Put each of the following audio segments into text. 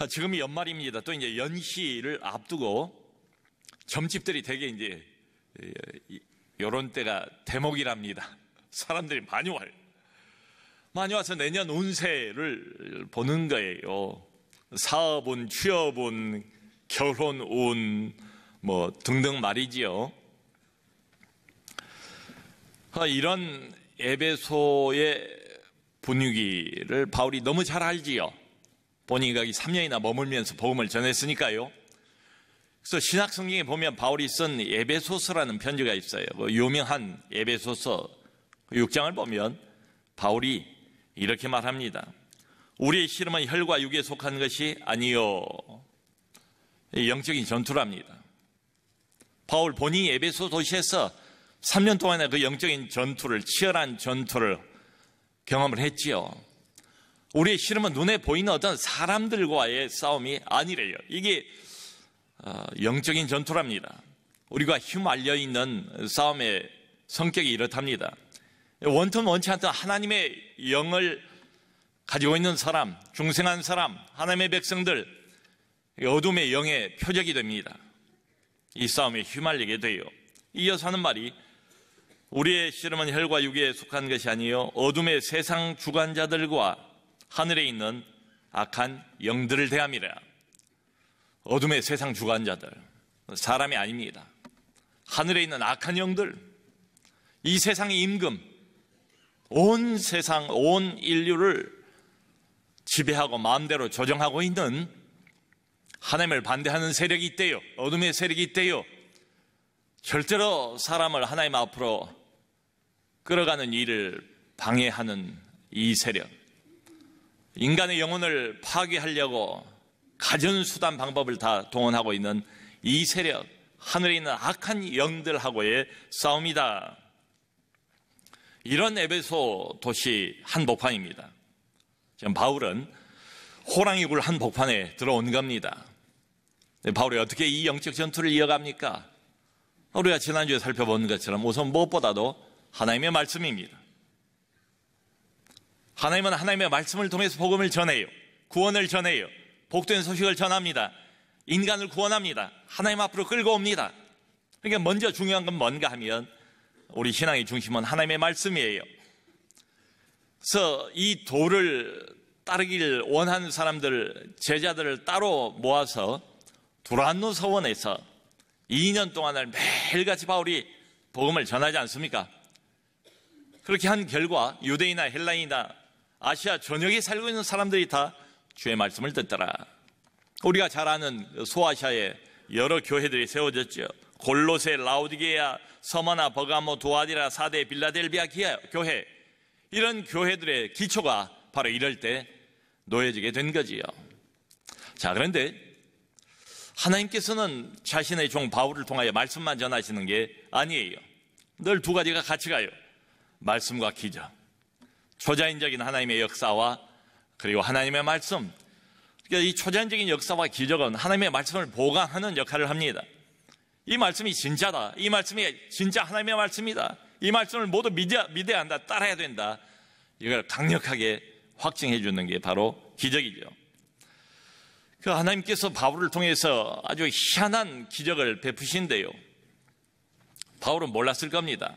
지금이 연말입니다. 또 이제 연시를 앞두고 점집들이 되게 이제 요런 때가 대목이랍니다. 사람들이 많이 와요. 많이 와서 내년 운세를 보는 거예요. 사업운, 취업운, 결혼운 뭐 등등 말이지요. 이런 에베소의 분위기를 바울이 너무 잘 알지요. 본인이 거기 3년이나 머물면서 복음을 전했으니까요. 그래서 신약 성경에 보면 바울이 쓴 에베소서라는 편지가 있어요. 유명한 에베소서 6장을 보면 바울이 이렇게 말합니다. 우리의 씨름은 혈과 육에 속한 것이 아니요, 영적인 전투랍니다. 바울 본인이 에베소 도시에서 3년 동안의 그 영적인 전투를, 치열한 전투를 경험을 했지요. 우리의 씨름은 눈에 보이는 어떤 사람들과의 싸움이 아니래요. 이게 영적인 전투랍니다. 우리가 휘말려 있는 싸움의 성격이 이렇답니다. 원튼 원치 않던 하나님의 영을 가지고 있는 사람, 중생한 사람, 하나님의 백성들, 어둠의 영의 표적이 됩니다. 이 싸움에 휘말리게 돼요. 이어서 하는 말이 우리의 씨름은 혈과 육에 속한 것이 아니요 어둠의 세상 주관자들과 하늘에 있는 악한 영들을 대함이라. 어둠의 세상 주관자들, 사람이 아닙니다. 하늘에 있는 악한 영들, 이 세상의 임금, 온 세상, 온 인류를 지배하고 마음대로 조정하고 있는 하나님을 반대하는 세력이 있대요. 어둠의 세력이 있대요. 절대로 사람을 하나님 앞으로 끌어가는 일을 방해하는 이 세력, 인간의 영혼을 파괴하려고 가전수단 방법을 다 동원하고 있는 이 세력, 하늘에 있는 악한 영들하고의 싸움이다. 이런 에베소 도시 한복판입니다. 지금 바울은 호랑이 굴 한복판에 들어온 겁니다. 바울이 어떻게 이 영적 전투를 이어갑니까? 우리가 지난주에 살펴본 것처럼 우선 무엇보다도 하나님의 말씀입니다. 하나님은 하나님의 말씀을 통해서 복음을 전해요. 구원을 전해요. 복된 소식을 전합니다. 인간을 구원합니다. 하나님 앞으로 끌고 옵니다. 그러니까 먼저 중요한 건 뭔가 하면 우리 신앙의 중심은 하나님의 말씀이에요. 그래서 이 도를 따르길 원하는 사람들, 제자들을 따로 모아서 두란노 서원에서 2년 동안을 매일같이 바울이 복음을 전하지 않습니까? 그렇게 한 결과 유대인이나 헬라인이나 아시아 전역에 살고 있는 사람들이 다 주의 말씀을 듣더라. 우리가 잘 아는 소아시아에 여러 교회들이 세워졌죠. 골로새, 라우디게아, 서머나, 버가모, 두아디라, 사데, 빌라델비아 교회, 이런 교회들의 기초가 바로 이럴 때 놓여지게 된 거지요. 자, 그런데 하나님께서는 자신의 종 바울을 통하여 말씀만 전하시는 게 아니에요. 늘 두 가지가 같이 가요. 말씀과 기적, 초자연적인 하나님의 역사와 그리고 하나님의 말씀. 그러니까 이 초자연적인 역사와 기적은 하나님의 말씀을 보강하는 역할을 합니다. 이 말씀이 진짜다, 이 말씀이 진짜 하나님의 말씀이다, 이 말씀을 모두 믿어야 한다, 따라야 된다, 이걸 강력하게 확증해 주는 게 바로 기적이죠. 그 하나님께서 바울을 통해서 아주 희한한 기적을 베푸신데요, 바울은 몰랐을 겁니다.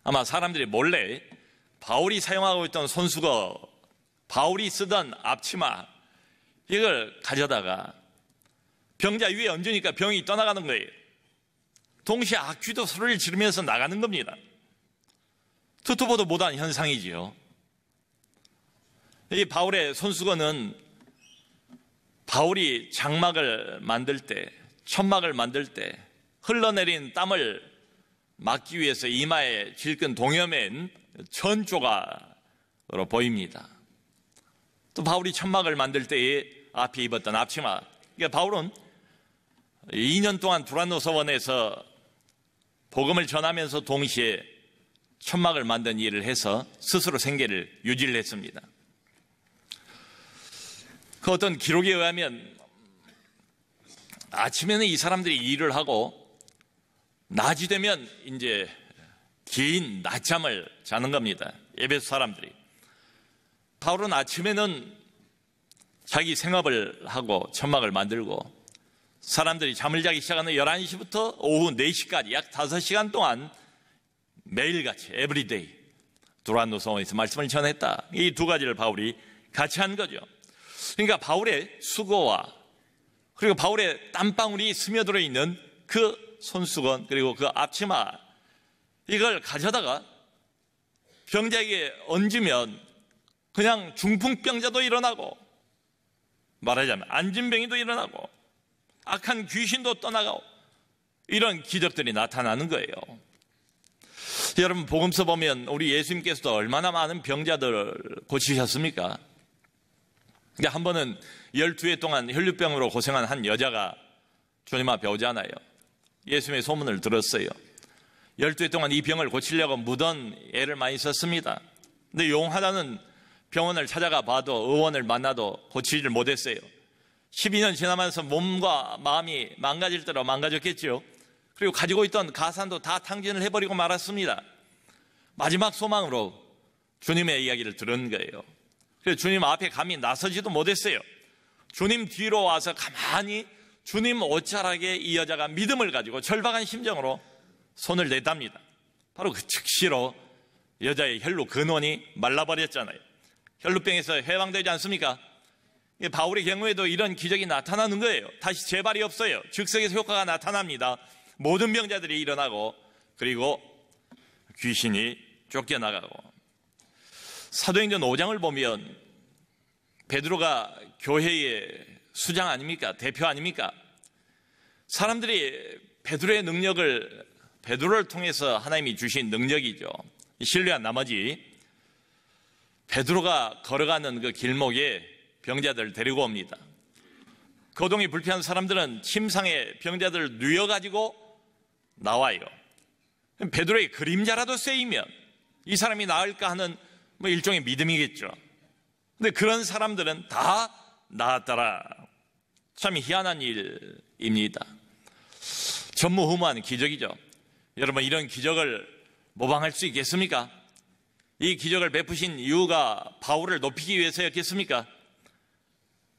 아마 사람들이 몰래 바울이 사용하고 있던 손수거, 바울이 쓰던 앞치마, 이걸 가져다가 병자 위에 얹으니까 병이 떠나가는 거예요. 동시에 악귀도 소리를 지르면서 나가는 겁니다. 듣도 보도 못한 현상이지요. 이 바울의 손수건은 바울이 장막을 만들 때, 천막을 만들 때 흘러내린 땀을 막기 위해서 이마에 질끈 동여맨 천조각으로 보입니다. 또 바울이 천막을 만들 때에 앞에 입었던 앞치마, 그러니까 바울은 2년 동안 두란노 서원에서 복음을 전하면서 동시에 천막을 만든 일을 해서 스스로 생계를 유지를 했습니다. 그 어떤 기록에 의하면 아침에는 이 사람들이 일을 하고 낮이 되면 이제 긴 낮잠을 자는 겁니다. 에베소 사람들이. 바울은 아침에는 자기 생업을 하고 천막을 만들고 사람들이 잠을 자기 시작하는 11시부터 오후 4시까지 약 5시간 동안 매일같이 에브리데이 두란노 성원에서 말씀을 전했다. 이 두 가지를 바울이 같이 한 거죠. 그러니까 바울의 수고와 그리고 바울의 땀방울이 스며들어 있는 그 손수건 그리고 그 앞치마, 이걸 가져다가 병자에게 얹으면 그냥 중풍병자도 일어나고, 말하자면 안진병이도 일어나고 악한 귀신도 떠나가고 이런 기적들이 나타나는 거예요. 여러분, 복음서 보면 우리 예수님께서도 얼마나 많은 병자들을 고치셨습니까? 한 번은 12해 동안 혈류병으로 고생한 한 여자가 주님 앞에 오잖아요. 예수님의 소문을 들었어요. 12해 동안 이 병을 고치려고 무던 애를 많이 썼습니다. 근데 용하다는 병원을 찾아가 봐도, 의원을 만나도 고치지를 못했어요. 12년 지나면서 몸과 마음이 망가질 대로 망가졌겠죠. 그리고 가지고 있던 가산도 다 탕진을 해버리고 말았습니다. 마지막 소망으로 주님의 이야기를 들은 거예요. 그래서 주님 앞에 감히 나서지도 못했어요. 주님 뒤로 와서 가만히 주님 옷자락에 이 여자가 믿음을 가지고 절박한 심정으로 손을 댔답니다. 바로 그 즉시로 여자의 혈루 근원이 말라버렸잖아요. 혈루병에서 해방되지 않습니까? 바울의 경우에도 이런 기적이 나타나는 거예요. 다시 재발이 없어요. 즉석에서 효과가 나타납니다. 모든 병자들이 일어나고, 그리고 귀신이 쫓겨나가고. 사도행전 5장을 보면 베드로가 교회의 수장 아닙니까? 대표 아닙니까? 사람들이 베드로의 능력을, 베드로를 통해서 하나님이 주신 능력이죠, 신뢰한 나머지 베드로가 걸어가는 그 길목에 병자들을 데리고 옵니다. 거동이 불편한 사람들은 침상에 병자들을 누워가지고 나와요. 베드로의 그림자라도 쓰이면 이 사람이 나을까 하는 일종의 믿음이겠죠. 근데 그런 사람들은 다 나았더라. 참 희한한 일입니다. 전무후무한 기적이죠. 여러분, 이런 기적을 모방할 수 있겠습니까? 이 기적을 베푸신 이유가 바울을 높이기 위해서였겠습니까?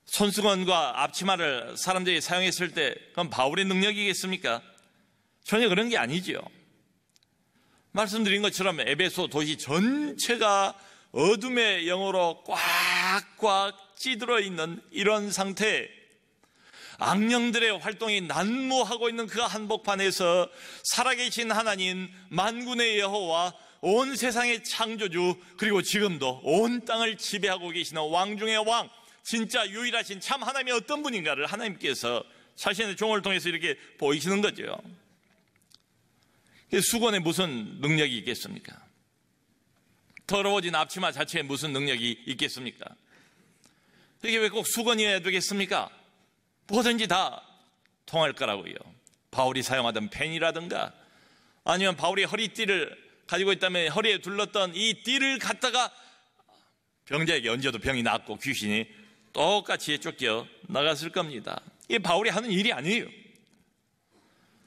손수건과 앞치마를 사람들이 사용했을 때 그건 바울의 능력이겠습니까? 전혀 그런 게 아니죠. 말씀드린 것처럼 에베소 도시 전체가 어둠의 영으로 꽉꽉 찌들어 있는 이런 상태, 악령들의 활동이 난무하고 있는 그 한복판에서 살아계신 하나님, 만군의 여호와, 온 세상의 창조주, 그리고 지금도 온 땅을 지배하고 계시는 왕 중의 왕, 진짜 유일하신 참 하나님이 어떤 분인가를 하나님께서 자신의 종을 통해서 이렇게 보이시는 거죠. 수건에 무슨 능력이 있겠습니까? 더러워진 앞치마 자체에 무슨 능력이 있겠습니까? 이게 왜 꼭 수건이어야 되겠습니까? 뭐든지 다 통할 거라고요. 바울이 사용하던 펜이라든가, 아니면 바울이 허리띠를 가지고 있다면 허리에 둘렀던 이 띠를 갖다가 병자에게 얹어도 병이 낫고 귀신이 똑같이 쫓겨 나갔을 겁니다. 이게 바울이 하는 일이 아니에요.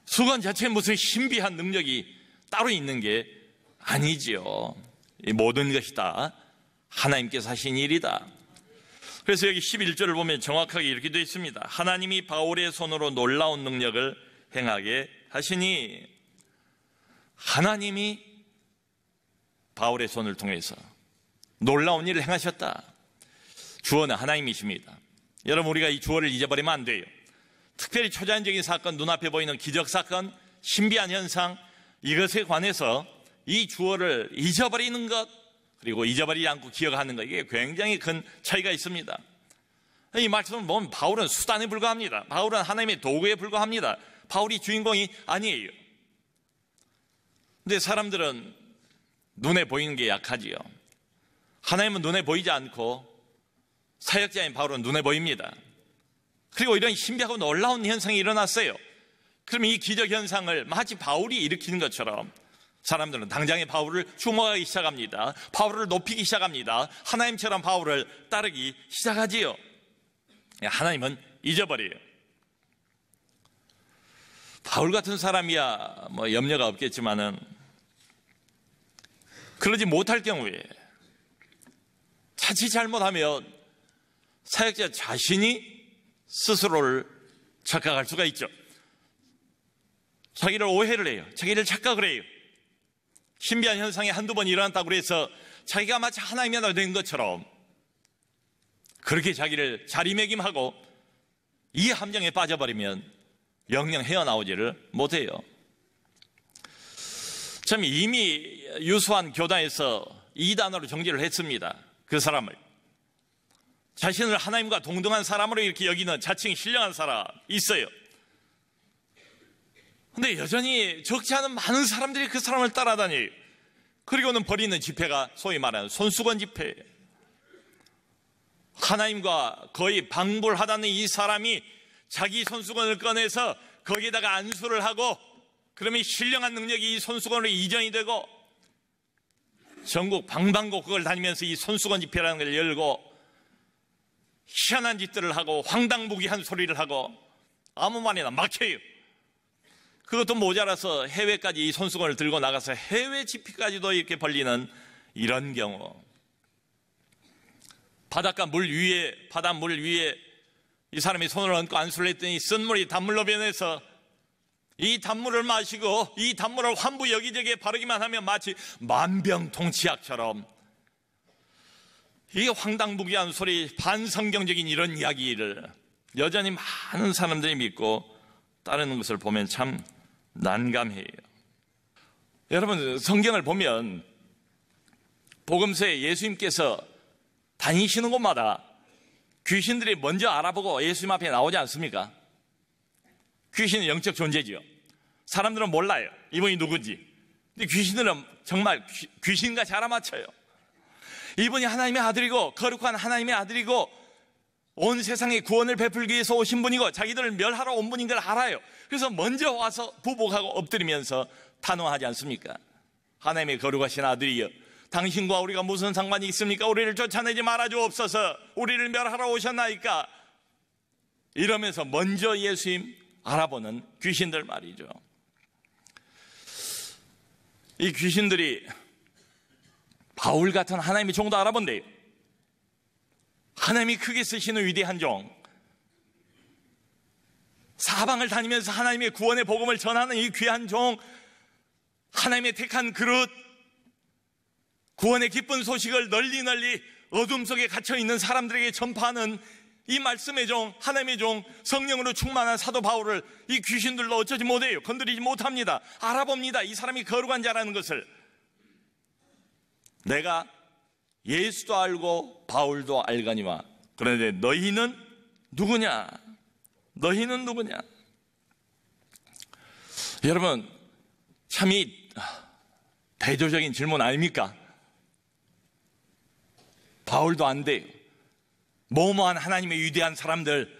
수건 자체에 무슨 신비한 능력이 따로 있는 게 아니지요. 이 모든 것이 다 하나님께서 하신 일이다. 그래서 여기 11절을 보면 정확하게 이렇게 되어 있습니다. 하나님이 바울의 손으로 놀라운 능력을 행하게 하시니, 하나님이 바울의 손을 통해서 놀라운 일을 행하셨다. 주어는 하나님이십니다. 여러분, 우리가 이 주어를 잊어버리면 안 돼요. 특별히 초자연적인 사건, 눈앞에 보이는 기적 사건, 신비한 현상, 이것에 관해서 이 주어를 잊어버리는 것, 그리고 잊어버리지 않고 기억하는 것, 이게 굉장히 큰 차이가 있습니다. 이 말씀을 보면 바울은 수단에 불과합니다. 바울은 하나님의 도구에 불과합니다. 바울이 주인공이 아니에요. 근데 사람들은 눈에 보이는 게 약하지요. 하나님은 눈에 보이지 않고 사역자인 바울은 눈에 보입니다. 그리고 이런 신비하고 놀라운 현상이 일어났어요. 그럼 이 기적 현상을 마치 바울이 일으키는 것처럼 사람들은 당장에 바울을 주목하기 시작합니다. 바울을 높이기 시작합니다. 하나님처럼 바울을 따르기 시작하지요. 하나님은 잊어버려요. 바울 같은 사람이야 염려가 없겠지만은, 그러지 못할 경우에 자칫 잘못하면 사역자 자신이 스스로를 착각할 수가 있죠. 자기를 오해를 해요. 자기를 착각을 해요. 신비한 현상이 한두 번 일어났다고 해서 자기가 마치 하나님이 된 것처럼 그렇게 자기를 자리매김하고 이 함정에 빠져버리면 영영 헤어나오지를 못해요. 참 이미 유수한 교단에서 이 단어로 정죄를 했습니다. 그 사람을. 자신을 하나님과 동등한 사람으로 이렇게 여기는 자칭 신령한 사람 있어요. 근데 여전히 적지 않은 많은 사람들이 그 사람을 따라다녀요. 그리고는 벌이는 집회가 소위 말하는 손수건 집회예요. 하나님과 거의 방불하다는 이 사람이 자기 손수건을 꺼내서 거기에다가 안수를 하고 그러면 신령한 능력이 이 손수건으로 이전이 되고 전국 방방곡곡을 다니면서 이 손수건 집회라는 걸 열고 희한한 짓들을 하고 황당무계한 소리를 하고 아무 말이나 막혀요. 그것도 모자라서 해외까지 이 손수건을 들고 나가서 해외 집회까지도 이렇게 벌리는 이런 경우. 바닷가 물 위에, 바닷물 위에 이 사람이 손을 얹고 안수를 했더니 쓴물이 단물로 변해서 이 단물을 마시고 이 단물을 환부 여기저기에 바르기만 하면 마치 만병통치약처럼 이게 황당무계한 소리, 반성경적인 이런 이야기를 여전히 많은 사람들이 믿고 따르는 것을 보면 참 난감해요. 여러분, 성경을 보면 복음서에 예수님께서 다니시는 곳마다 귀신들이 먼저 알아보고 예수님 앞에 나오지 않습니까? 귀신은 영적 존재지요. 사람들은 몰라요, 이분이 누군지. 근데 귀신들은 정말 귀신같이 알아맞혀요. 이분이 하나님의 아들이고 거룩한 하나님의 아들이고 온 세상에 구원을 베풀기 위해서 오신 분이고 자기들을 멸하러 온 분인 걸 알아요. 그래서 먼저 와서 부복하고 엎드리면서 탄원하지 않습니까? 하나님의 거룩하신 아들이여, 당신과 우리가 무슨 상관이 있습니까? 우리를 쫓아내지 말아 주옵소서. 우리를 멸하러 오셨나이까? 이러면서 먼저 예수님 알아보는 귀신들 말이죠. 이 귀신들이 바울 같은 하나님의 종도 알아본대요. 하나님이 크게 쓰시는 위대한 종, 사방을 다니면서 하나님의 구원의 복음을 전하는 이 귀한 종, 하나님의 택한 그릇, 구원의 기쁜 소식을 널리 어둠 속에 갇혀있는 사람들에게 전파하는 이 말씀의 종, 하나님의 종, 성령으로 충만한 사도 바울을 이 귀신들로 어쩌지 못해요. 건드리지 못합니다. 알아봅니다. 이 사람이 거룩한 자라는 것을. 내가 예수도 알고 바울도 알거니와 그런데 너희는 누구냐? 너희는 누구냐? 여러분, 참 이 대조적인 질문 아닙니까? 바울도 안 돼요. 뭐뭐한 하나님의 위대한 사람들,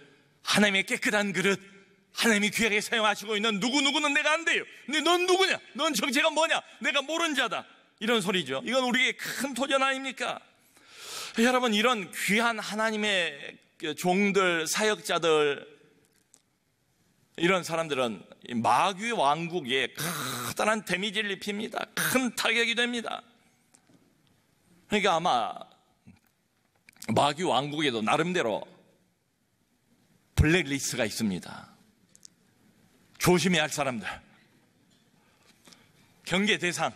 하나님의 깨끗한 그릇, 하나님이 귀하게 사용하시고 있는 누구는 내가 안 돼요. 근데 넌 누구냐? 넌 정체가 뭐냐? 내가 모르는 자다. 이런 소리죠. 이건 우리에게 큰 도전 아닙니까? 여러분, 이런 귀한 하나님의 종들, 사역자들, 이런 사람들은 마귀 왕국에 커다란 데미지를 입힙니다. 큰 타격이 됩니다. 그러니까 아마 마귀 왕국에도 나름대로 블랙리스트가 있습니다. 조심해야 할 사람들, 경계 대상,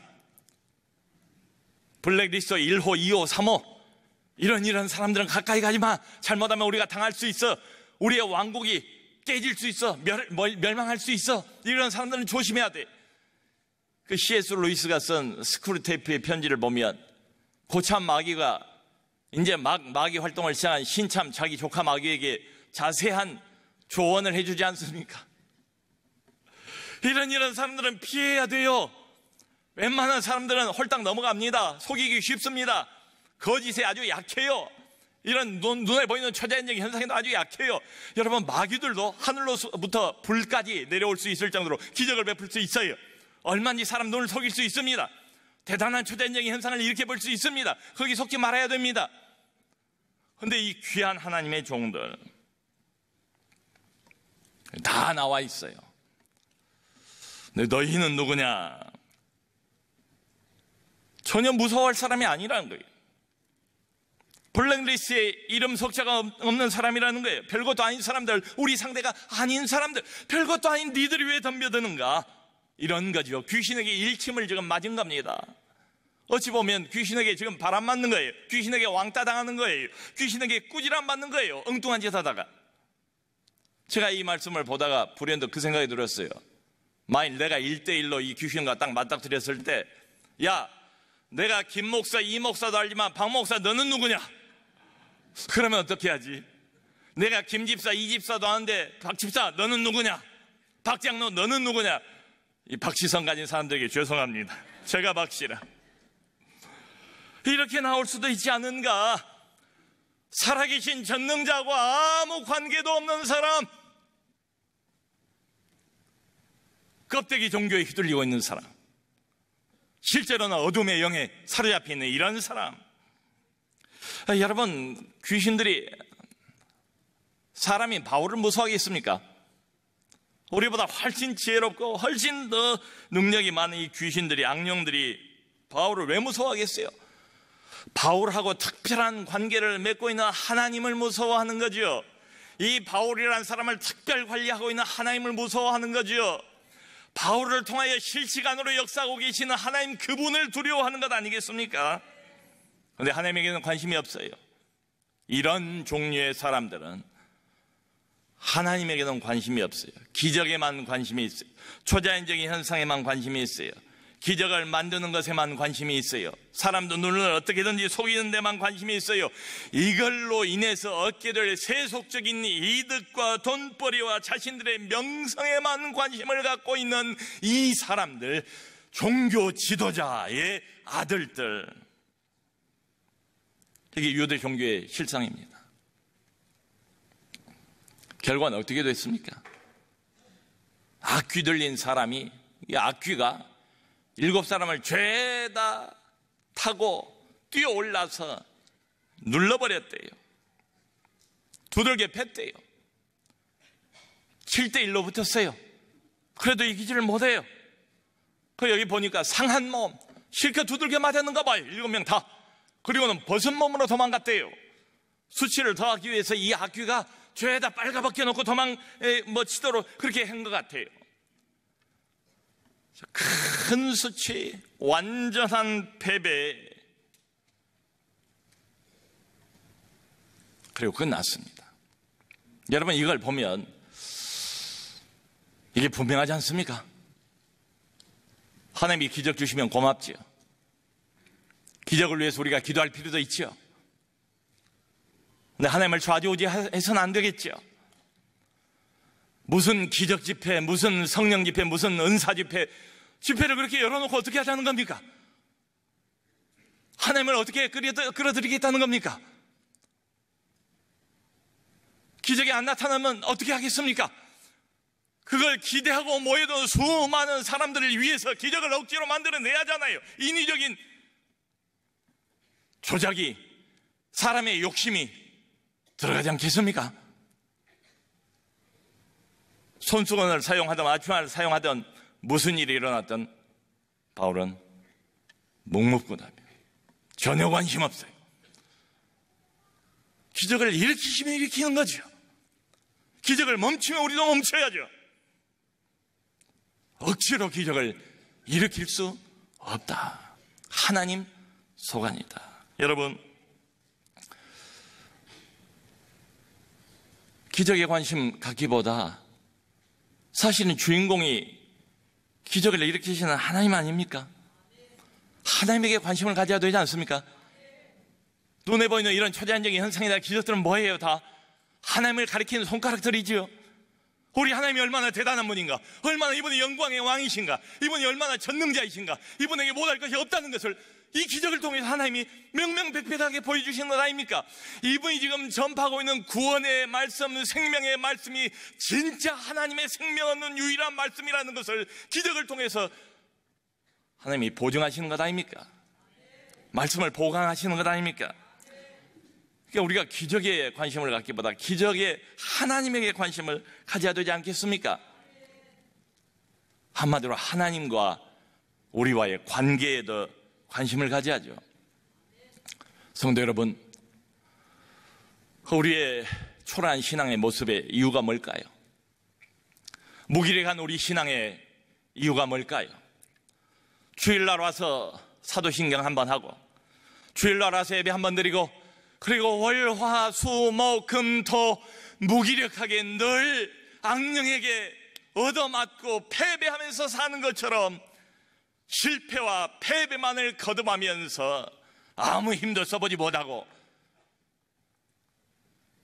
블랙리스트 1호, 2호, 3호, 이런 사람들은 가까이 가지 마. 잘못하면 우리가 당할 수 있어. 우리의 왕국이 깨질 수 있어. 멸망할 수 있어. 이런 사람들은 조심해야 돼. 그 C.S. 루이스가 쓴 스크루테이프의 편지를 보면 고참 마귀가 이제 마귀 활동을 시작한 신참 자기 조카 마귀에게 자세한 조언을 해주지 않습니까? 이런 사람들은 피해야 돼요. 웬만한 사람들은 홀딱 넘어갑니다. 속이기 쉽습니다. 거짓에 아주 약해요. 이런 눈에 보이는 초자연적인 현상에도 아주 약해요. 여러분, 마귀들도 하늘로부터 불까지 내려올 수 있을 정도로 기적을 베풀 수 있어요. 얼마든지 사람 눈을 속일 수 있습니다. 대단한 초자연적인 현상을 일으켜 볼 수 있습니다. 거기 속지 말아야 됩니다. 그런데 이 귀한 하나님의 종들 다 나와 있어요. 근데 너희는 누구냐? 전혀 무서워할 사람이 아니라는 거예요. 블랙리스트에 이름 석자가 없는 사람이라는 거예요. 별것도 아닌 사람들, 우리 상대가 아닌 사람들, 별것도 아닌 니들이 왜 덤벼드는가? 이런 거죠. 귀신에게 일침을 지금 맞은 겁니다. 어찌 보면 귀신에게 지금 바람 맞는 거예요. 귀신에게 왕따 당하는 거예요. 귀신에게 꾸지람 받는 거예요. 엉뚱한 짓 하다가. 제가 이 말씀을 보다가 불현듯 그 생각이 들었어요. 만일 내가 1대1로 이 귀신과 딱 맞닥뜨렸을 때, 야, 내가 김 목사, 이 목사도 알지만 박 목사 너는 누구냐? 그러면 어떻게 하지? 내가 김 집사, 이 집사도 아는데 박 집사 너는 누구냐? 박 장로 너는 누구냐? 이 박시성 가진 사람들에게 죄송합니다. 제가 박씨라. 이렇게 나올 수도 있지 않은가? 살아계신 전능자와 아무 관계도 없는 사람, 껍데기 종교에 휘둘리고 있는 사람, 실제로는 어둠의 영에 사로잡혀 있는 이런 사람. 여러분, 귀신들이 사람이 바울을 무서워하겠습니까? 우리보다 훨씬 지혜롭고 훨씬 더 능력이 많은 이 귀신들이, 악령들이 바울을 왜 무서워하겠어요? 바울하고 특별한 관계를 맺고 있는 하나님을 무서워하는 거죠. 이 바울이라는 사람을 특별 관리하고 있는 하나님을 무서워하는 거죠. 바울을 통하여 실시간으로 역사하고 계시는 하나님, 그분을 두려워하는 것 아니겠습니까? 그런데 하나님에게는 관심이 없어요. 이런 종류의 사람들은 하나님에게는 관심이 없어요. 기적에만 관심이 있어요. 초자연적인 현상에만 관심이 있어요. 기적을 만드는 것에만 관심이 있어요. 사람도 눈을 어떻게든지 속이는 데만 관심이 있어요. 이걸로 인해서 얻게 될 세속적인 이득과 돈벌이와 자신들의 명성에만 관심을 갖고 있는 이 사람들, 종교 지도자의 아들들, 이게 유대 종교의 실상입니다. 결과는 어떻게 됐습니까? 악귀 들린 사람이, 이 악귀가 7사람을 죄다 타고 뛰어올라서 눌러버렸대요. 두들겨 팼대요. 7대1로 붙었어요. 그래도 이기지를 못해요. 그 여기 보니까 상한 몸, 실컷 두들겨 맞았는가 봐요. 7명 다. 그리고는 벗은 몸으로 도망갔대요. 수치를 더하기 위해서 이 악귀가 죄에다 빨가벗겨 놓고 치도록 그렇게 한 것 같아요. 큰 수치, 완전한 패배. 그리고 끝났습니다. 여러분, 이걸 보면 이게 분명하지 않습니까? 하나님이 기적 주시면 고맙지요. 기적을 위해서 우리가 기도할 필요도 있죠. 근데 하나님을 좌지우지해서는 안 되겠죠. 무슨 기적 집회, 무슨 성령 집회, 무슨 은사 집회를 그렇게 열어놓고 어떻게 하자는 겁니까? 하나님을 어떻게 끌어들이겠다는 겁니까? 기적이 안 나타나면 어떻게 하겠습니까? 그걸 기대하고 모여든 수많은 사람들을 위해서 기적을 억지로 만들어내야 하잖아요. 인위적인 조작이, 사람의 욕심이 들어가지 않겠습니까? 손수건을 사용하든 아추마를 사용하든 무슨 일이 일어났든 바울은 묵묵부답이에요. 전혀 관심 없어요. 기적을 일으키시면 일으키는 거죠. 기적을 멈추면 우리도 멈춰야죠. 억지로 기적을 일으킬 수 없다. 하나님 소관이다. 여러분, 기적에 관심 갖기보다 사실은 주인공이 기적을 일으키시는 하나님 아닙니까? 하나님에게 관심을 가져야 되지 않습니까? 눈에 보이는 이런 초자연적인 현상이나 기적들은 뭐예요? 다 하나님을 가리키는 손가락들이지요. 우리 하나님이 얼마나 대단한 분인가, 얼마나 이분이 영광의 왕이신가, 이분이 얼마나 전능자이신가, 이분에게 못할 것이 없다는 것을 이 기적을 통해서 하나님이 명명백백하게 보여주시는 것 아닙니까? 이분이 지금 전파하고 있는 구원의 말씀, 생명의 말씀이 진짜 하나님의 생명 없는 유일한 말씀이라는 것을 기적을 통해서 하나님이 보증하시는 것 아닙니까? 말씀을 보강하시는 것 아닙니까? 그러니까 우리가 기적에 관심을 갖기보다 기적에 하나님에게 관심을 가져야 되지 않겠습니까? 한마디로 하나님과 우리와의 관계에 더 관심을 가져야죠. 성도 여러분, 우리의 초라한 신앙의 모습의 이유가 뭘까요? 무기력한 우리 신앙의 이유가 뭘까요? 주일날 와서 사도신경 한번 하고, 주일날 와서 예배 한번 드리고, 그리고 월, 화, 수, 목, 금, 토 무기력하게 늘 악령에게 얻어맞고 패배하면서 사는 것처럼 실패와 패배만을 거듭하면서 아무 힘도 써보지 못하고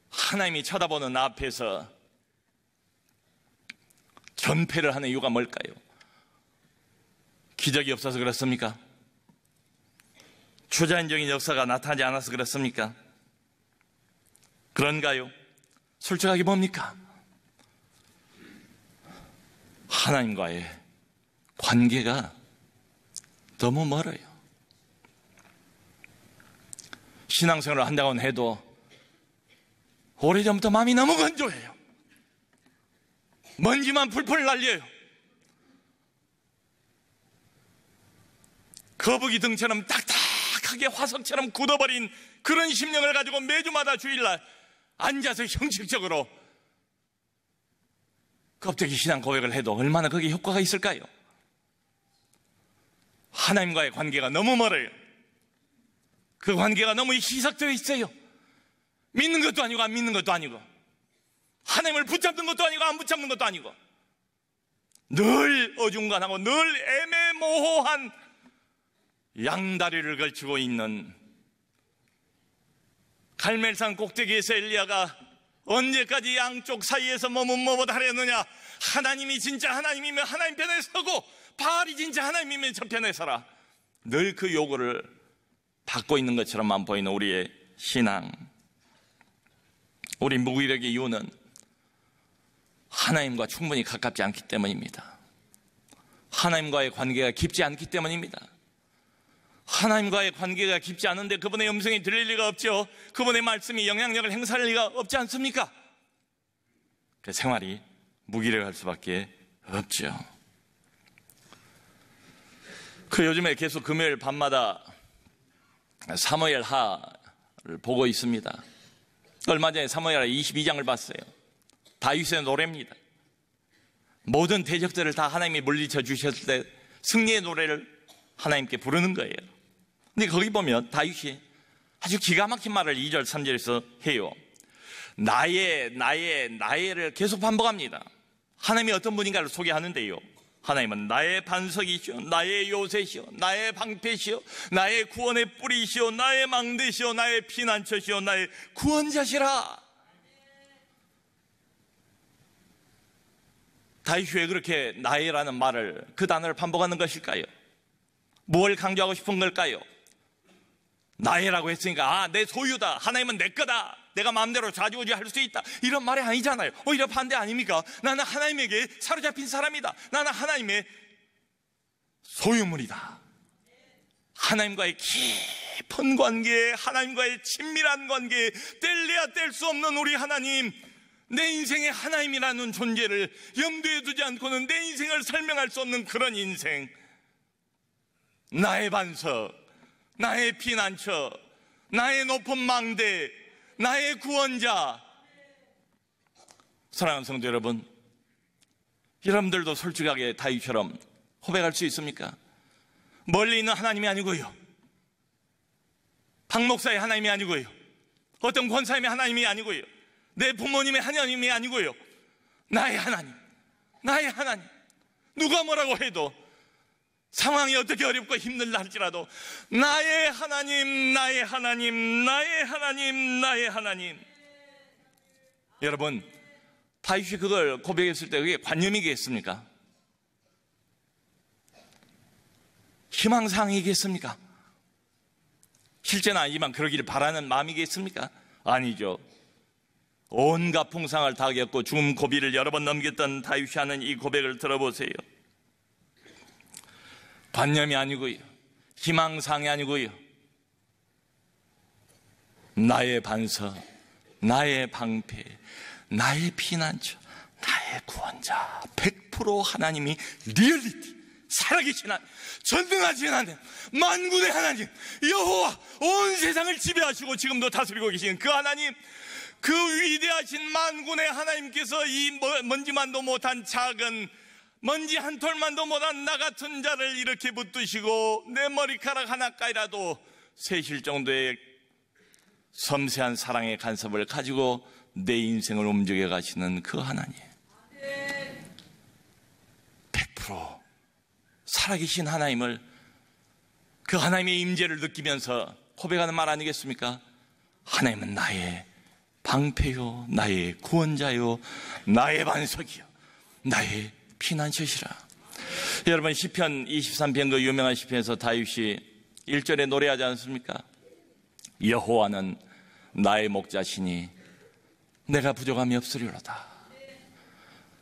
하나님이 쳐다보는 나 앞에서 전패를 하는 이유가 뭘까요? 기적이 없어서 그렇습니까? 초자연적인 역사가 나타나지 않아서 그렇습니까? 그런가요? 솔직하게 뭡니까? 하나님과의 관계가 너무 멀어요. 신앙생활을 한다고는 해도 오래전부터 마음이 너무 건조해요. 먼지만 풀풀 날려요. 거북이 등처럼 딱딱하게 화석처럼 굳어버린 그런 심령을 가지고 매주마다 주일날 앉아서 형식적으로 껍데기 신앙 고백을 해도 얼마나 그게 효과가 있을까요? 하나님과의 관계가 너무 멀어요. 그 관계가 너무 희석되어 있어요. 믿는 것도 아니고 안 믿는 것도 아니고, 하나님을 붙잡는 것도 아니고 안 붙잡는 것도 아니고, 늘 어중간하고 늘 애매모호한 양다리를 걸치고 있는, 갈멜산 꼭대기에서 엘리야가 언제까지 양쪽 사이에서 머뭇머뭇 하려느냐? 하나님이 진짜 하나님이면 하나님 편에 서고, 바알이 진짜 하나님이면 저 편에 서라. 늘 그 요구를 받고 있는 것처럼만 보이는 우리의 신앙. 우리 무기력의 이유는 하나님과 충분히 가깝지 않기 때문입니다. 하나님과의 관계가 깊지 않기 때문입니다. 하나님과의 관계가 깊지 않은데 그분의 음성이 들릴 리가 없죠. 그분의 말씀이 영향력을 행사할 리가 없지 않습니까? 그 생활이 무기력할 수밖에 없죠. 그 요즘에 계속 금요일 밤마다 사무엘 하를 보고 있습니다. 얼마 전에 사무엘 하 22장을 봤어요. 다윗의 노래입니다. 모든 대적들을 다 하나님이 물리쳐 주셨을 때 승리의 노래를 하나님께 부르는 거예요. 근데 거기 보면 다윗이 아주 기가 막힌 말을 2절 3절에서 해요. 나의를 계속 반복합니다. 하나님이 어떤 분인가를 소개하는데요, 하나님은 나의 반석이시오, 나의 요새시오, 나의 방패시오, 나의 구원의 뿌리시오, 나의 망대시오, 나의 피난처시오, 나의 구원자시라. 다윗이 왜 그렇게 나의라는 말을, 그 단어를 반복하는 것일까요? 뭘 강조하고 싶은 걸까요? 나의라고 했으니까 내 소유다, 하나님은 내 거다, 내가 마음대로 좌지우지할 수 있다, 이런 말이 아니잖아요. 오히려 반대 아닙니까? 나는 하나님에게 사로잡힌 사람이다. 나는 하나님의 소유물이다. 하나님과의 깊은 관계, 하나님과의 친밀한 관계, 뗄래야 뗄 수 없는 우리 하나님, 내 인생의 하나님이라는 존재를 염두에 두지 않고는 내 인생을 설명할 수 없는 그런 인생, 나의 반석, 나의 피난처, 나의 높은 망대, 나의 구원자. 사랑하는 성도 여러분, 여러분들도 솔직하게 다윗처럼 고백할 수 있습니까? 멀리 있는 하나님이 아니고요, 박 목사의 하나님이 아니고요, 어떤 권사님의 하나님이 아니고요, 내 부모님의 하나님이 아니고요, 나의 하나님, 나의 하나님. 누가 뭐라고 해도, 상황이 어떻게 어렵고 힘들다 할지라도 나의 하나님, 나의 하나님, 나의 하나님, 나의 하나님. 여러분, 다윗이 그걸 고백했을 때 그게 관념이겠습니까? 희망사항이겠습니까? 실제는 아니지만 그러기를 바라는 마음이겠습니까? 아니죠. 온갖 풍상을 다 겪고 죽음 고비를 여러 번 넘겼던 다윗이 하는 이 고백을 들어보세요. 관념이 아니고요, 희망사항이 아니고요, 나의 반석, 나의 방패, 나의 피난처, 나의 구원자. 100% 하나님이 리얼리티, 살아계신 하나님, 전능하신 하나님, 만군의 하나님, 여호와, 온 세상을 지배하시고 지금도 다스리고 계신 그 하나님, 그 위대하신 만군의 하나님께서 이 먼지만도 못한 작은 먼지 한 톨만도 못한 나 같은 자를 이렇게 붙드시고 내 머리카락 하나까지라도 세실 정도의 섬세한 사랑의 간섭을 가지고 내 인생을 움직여 가시는 그 하나님, 100% 살아계신 하나님을, 그 하나님의 임재를 느끼면서 고백하는 말 아니겠습니까? 하나님은 나의 방패요, 나의 구원자요, 나의 반석이요, 나의 피난처시라. 여러분, 시편 23편, 그 유명한 시편에서 다윗이 1절에 노래하지 않습니까? 여호와는 나의 목자시니 내가 부족함이 없으리로다.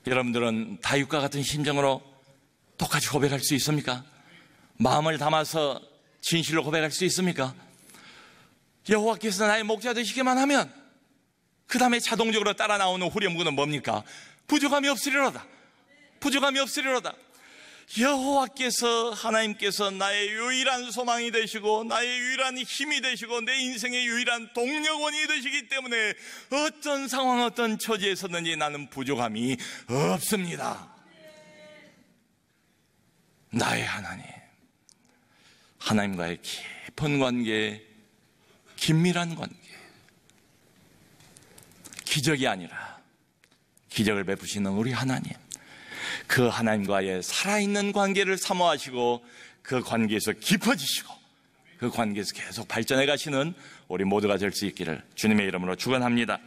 여러분들은 다윗과 같은 심정으로 똑같이 고백할 수 있습니까? 마음을 담아서 진실로 고백할 수 있습니까? 여호와께서 나의 목자 되시기만 하면 그 다음에 자동적으로 따라 나오는 후렴구는 뭡니까? 부족함이 없으리로다. 부족함이 없으리로다. 여호와께서, 하나님께서 나의 유일한 소망이 되시고 나의 유일한 힘이 되시고 내 인생의 유일한 동력원이 되시기 때문에 어떤 상황, 어떤 처지에서든지 나는 부족함이 없습니다. 나의 하나님, 하나님과의 깊은 관계, 긴밀한 관계, 기적이 아니라 기적을 베푸시는 우리 하나님, 그 하나님과의 살아있는 관계를 사모하시고 그 관계에서 깊어지시고 그 관계에서 계속 발전해 가시는 우리 모두가 될 수 있기를 주님의 이름으로 축원합니다.